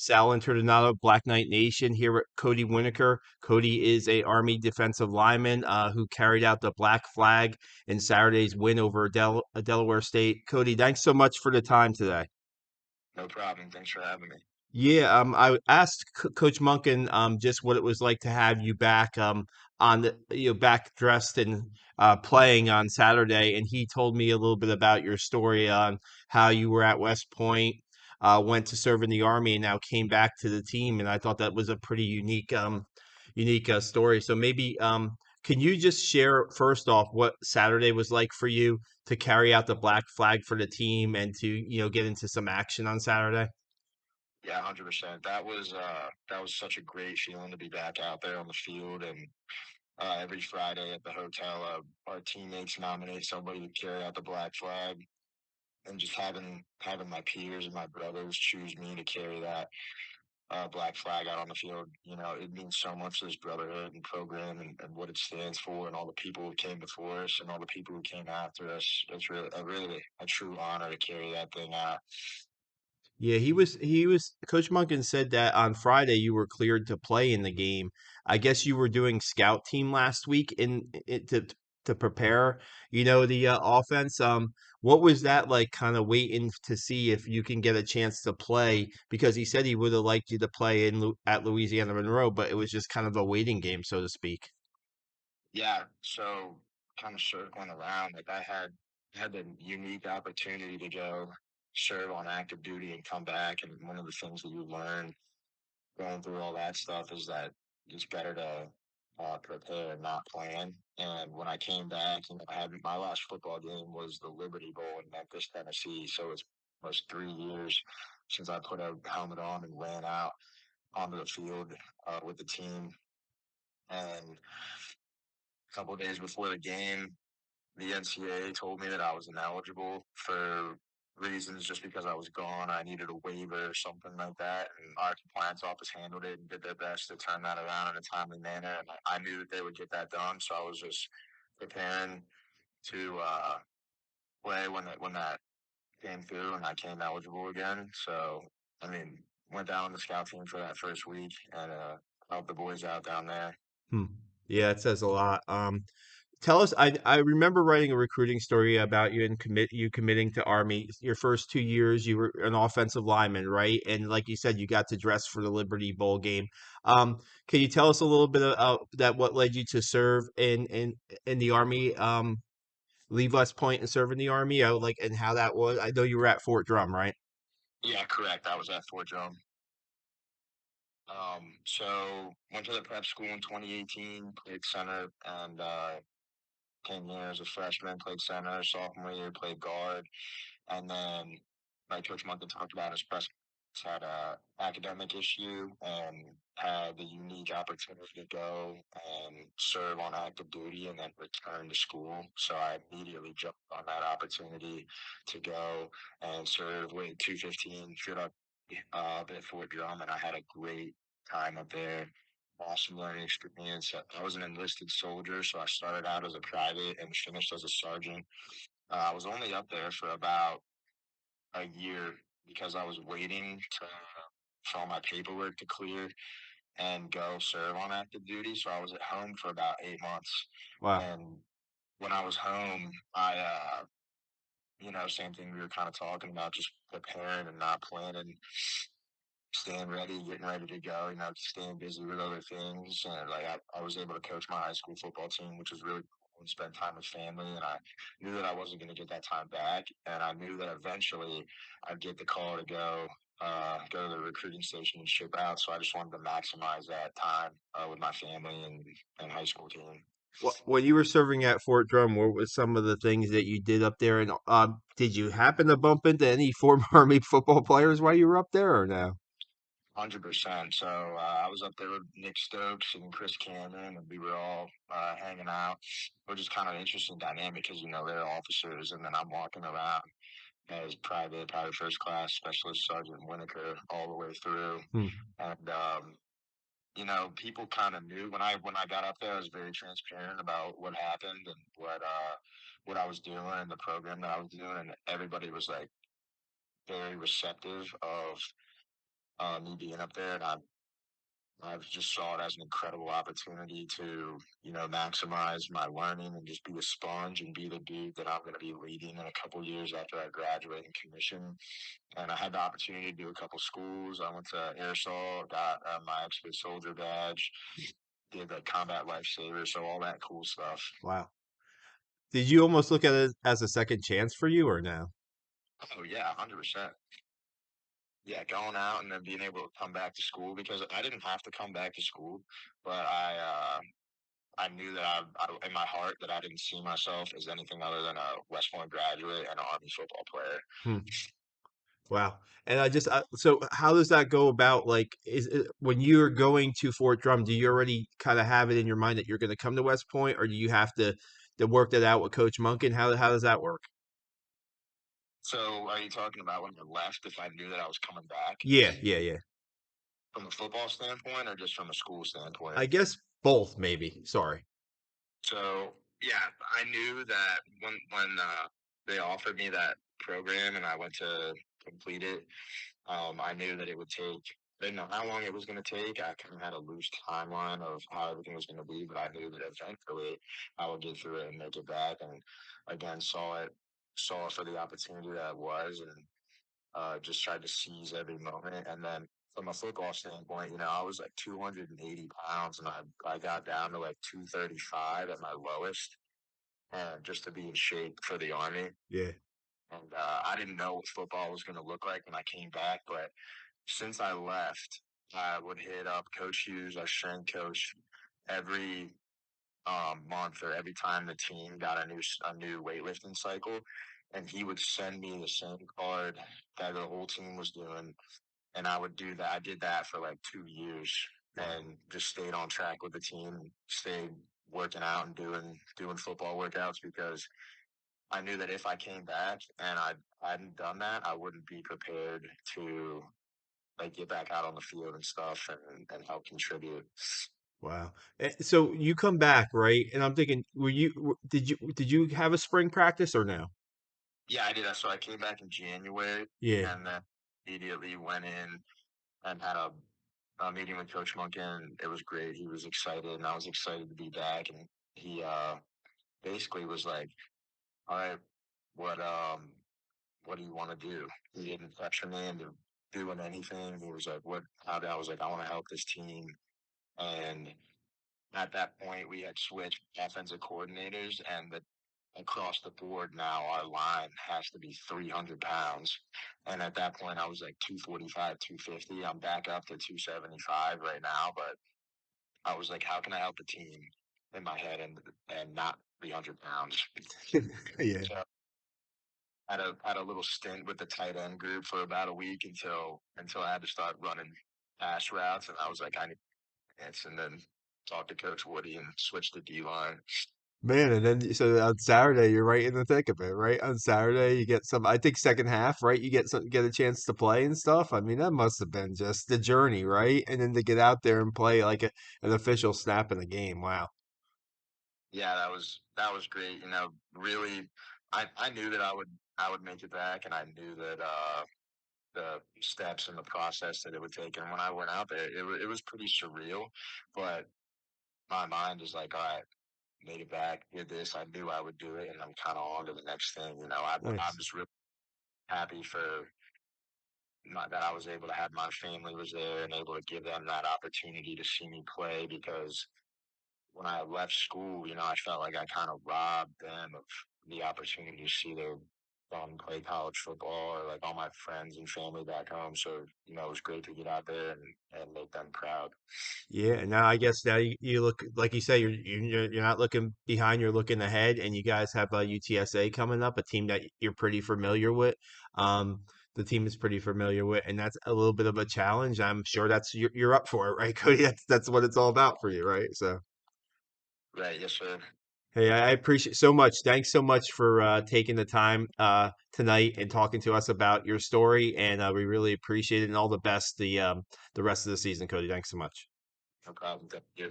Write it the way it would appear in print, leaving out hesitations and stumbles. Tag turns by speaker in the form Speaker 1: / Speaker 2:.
Speaker 1: Sal Internado, Black Knight Nation, here at Cody Winokur. Cody is a Army defensive lineman who carried out the black flag in Saturday's win over Delaware State. Cody, thanks so much for the time today.
Speaker 2: No problem. Thanks for having me.
Speaker 1: Yeah, I asked Coach Munkin just what it was like to have you back on the back dressed and playing on Saturday, and he told me a little bit about your story on how you were at West Point, went to serve in the Army, and now came back to the team, and I thought that was a pretty unique story. So maybe can you just share first off what Saturday was like for you to carry out the black flag for the team and to get into some action on Saturday?
Speaker 2: Yeah, 100%. That was such a great feeling to be back out there on the field, and every Friday at the hotel, our teammates nominate somebody to carry out the black flag, and just having my peers and my brothers choose me to carry that black flag out on the field. It means so much to this brotherhood and program, and what it stands for, and all the people who came before us and all the people who came after us. It's really a true honor to carry that thing out.
Speaker 1: Yeah, he was Coach Monken said that on Friday you were cleared to play in the game. I guess you were doing scout team last week in it to prepare, the offense. What was that like kind of waiting to see if you can get a chance to play because he said he would have liked you to play at Louisiana Monroe, but it was just kind of a waiting game, so to speak.
Speaker 2: Yeah, so kind of circling around, like I had the unique opportunity to go serve on active duty and come back. And one of the things that you learn going through all that stuff is that it's better to prepare and not plan. And when I came back, I had my last football game was the Liberty Bowl in Memphis, Tennessee. So it's almost 3 years since I put a helmet on and ran out onto the field with the team. And a couple of days before the game, the NCAA told me that I was ineligible for reasons just because I was gone. I needed a waiver or something like that. And our compliance office handled it and did their best to turn that around in a timely manner. And I knew that they would get that done. So I was just preparing to play when that came through and I came eligible again. So, I mean, went down on the scout team for that first week and helped the boys out down there.
Speaker 1: Hmm. Yeah, it says a lot. Tell us, I remember writing a recruiting story about you and you committing to Army. Your first 2 years, you were an offensive lineman, right? And like you said, you got to dress for the Liberty Bowl game. Um, can you tell us a little bit about that? What led you to serve in the Army? Leave West Point and serve in the Army. Like and how that was. I know you were at Fort Drum, right?
Speaker 2: Yeah, correct. I was at Fort Drum. So went to the prep school in 2018, played center, and came here as a freshman, played center. Sophomore year, played guard, and then, like Coach Munkin talked about, his press had a academic issue and had the unique opportunity to go and serve on active duty and then return to school. So I immediately jumped on that opportunity to go and serve with 215 shoot up up at Fort Drum, and I had a great time up there. Awesome learning experience. I was an enlisted soldier, so I started out as a private and finished as a sergeant. I was only up there for about a year because I was waiting for all my paperwork to clear and go serve on active duty. So I was at home for about 8 months.
Speaker 1: Wow.
Speaker 2: And when I was home, same thing we were kind of talking about, just preparing and not planning, staying ready, getting ready to go, staying busy with other things. And like I was able to coach my high school football team, which was really cool, and spend time with family. And I knew that I wasn't going to get that time back. And I knew that eventually I'd get the call to go to the recruiting station and ship out. So I just wanted to maximize that time with my family and high school team.
Speaker 1: When you were serving at Fort Drum, what was some of the things that you did up there? And did you happen to bump into any former Army football players while you were up there, or no?
Speaker 2: 100%. So I was up there with Nick Stokes and Chris Cameron, and we were all hanging out. Which is kind of interesting dynamic because they're officers, and then I'm walking around as private first class, specialist sergeant Winokur all the way through.
Speaker 1: Hmm.
Speaker 2: And people kind of knew when I got up there. I was very transparent about what happened and what I was doing and the program that I was doing, and everybody was like very receptive of me being up there, and I just saw it as an incredible opportunity to, maximize my learning and just be a sponge and be the dude that I'm going to be leading in a couple years after I graduate and commission. And I had the opportunity to do a couple schools. I went to Airsoft, got my expert soldier badge, did the combat lifesaver, so all that cool stuff.
Speaker 1: Wow. Did you almost look at it as a second chance for you or no?
Speaker 2: Oh yeah, 100%. Yeah, going out and then being able to come back to school because I didn't have to come back to school, but I knew that in my heart that I didn't see myself as anything other than a West Point graduate and an Army football player.
Speaker 1: Hmm. Wow. And so how does that go about? Like, when you're going to Fort Drum, do you already kind of have it in your mind that you're going to come to West Point, or do you have to work that out with Coach Monken? How does that work?
Speaker 2: So, are you talking about when I left? If I knew that I was coming back
Speaker 1: Yeah, yeah, yeah.
Speaker 2: from a football standpoint, or just from a school standpoint?
Speaker 1: I guess both, maybe. Sorry.
Speaker 2: So, yeah, I knew that when they offered me that program and I went to complete it, I knew that it would take. I didn't know how long it was going to take. I kind of had a loose timeline of how everything was going to be, but I knew that eventually I would get through it and make it back. And again, saw it for the opportunity that it was, and just tried to seize every moment. And then from a football standpoint, I was like 280 pounds, and I got down to like 235 at my lowest, just to be in shape for the Army.
Speaker 1: Yeah.
Speaker 2: And I didn't know what football was going to look like when I came back, but since I left, I would hit up Coach Hughes, our strength coach, every month or every time the team got a new weightlifting cycle, and he would send me the same card that the whole team was doing, and I would do that. I did that for like 2 years,
Speaker 1: Wow.
Speaker 2: and just stayed on track with the team, and stayed working out and doing football workouts because I knew that if I came back and I hadn't done that, I wouldn't be prepared to like get back out on the field and stuff and help contribute.
Speaker 1: Wow. So you come back, right? And I'm thinking, did you have a spring practice or no?
Speaker 2: Yeah, I did that. So I came back in January
Speaker 1: Yeah.
Speaker 2: and then immediately went in and had a meeting with Coach Monken. It was great. He was excited, and I was excited to be back. And he basically was like, "All right, what what do you want to do?" He didn't pressure me into doing anything. He was like, "What?" How I was like, "I want to help this team." And at that point, we had switched offensive coordinators, and across the board now, our line has to be 300 pounds. And at that point, I was like 245, 250. I'm back up to 275 right now, but I was like, how can I help the team in my head and not 300 pounds?
Speaker 1: Yeah.
Speaker 2: So had a little stint with the tight end group for about a week until I had to start running pass routes, and I was like, I need this, and then talked to Coach Woody and switched to D line.
Speaker 1: Man, and then so on Saturday you're right in the thick of it, right? On Saturday you get some, I think second half, right? You get a chance to play and stuff. I mean, that must have been just the journey, right? And then to get out there and play like an official snap in the game. Wow.
Speaker 2: Yeah, that was great. Really, I knew that I would make it back, and I knew that the steps and the process that it would take. And when I went out there, it was pretty surreal, but my mind is like, all right, made it back, did this. I knew I would do it, and I'm kind of on to the next thing. I'm
Speaker 1: Nice.
Speaker 2: just really happy for that I was able to have my family was there and able to give them that opportunity to see me play because when I left school, I felt like I kind of robbed them of the opportunity to see their son play college football or like all my friends and family back home. So, it was great to get out there and make them proud.
Speaker 1: Yeah, and now I guess now you look like you say you're not looking behind, you're looking ahead, and you guys have UTSA coming up, a team that you're pretty familiar with. The team is pretty familiar with, and that's a little bit of a challenge. I'm sure that's you're up for it, right, Cody? That's what it's all about for you, right? So,
Speaker 2: Right. Yes, sir.
Speaker 1: hey, I appreciate so much. Thanks so much for taking the time tonight and talking to us about your story, and we really appreciate it. And all the best the rest of the season, Cody. Thanks so much.
Speaker 2: No problem. Thank you.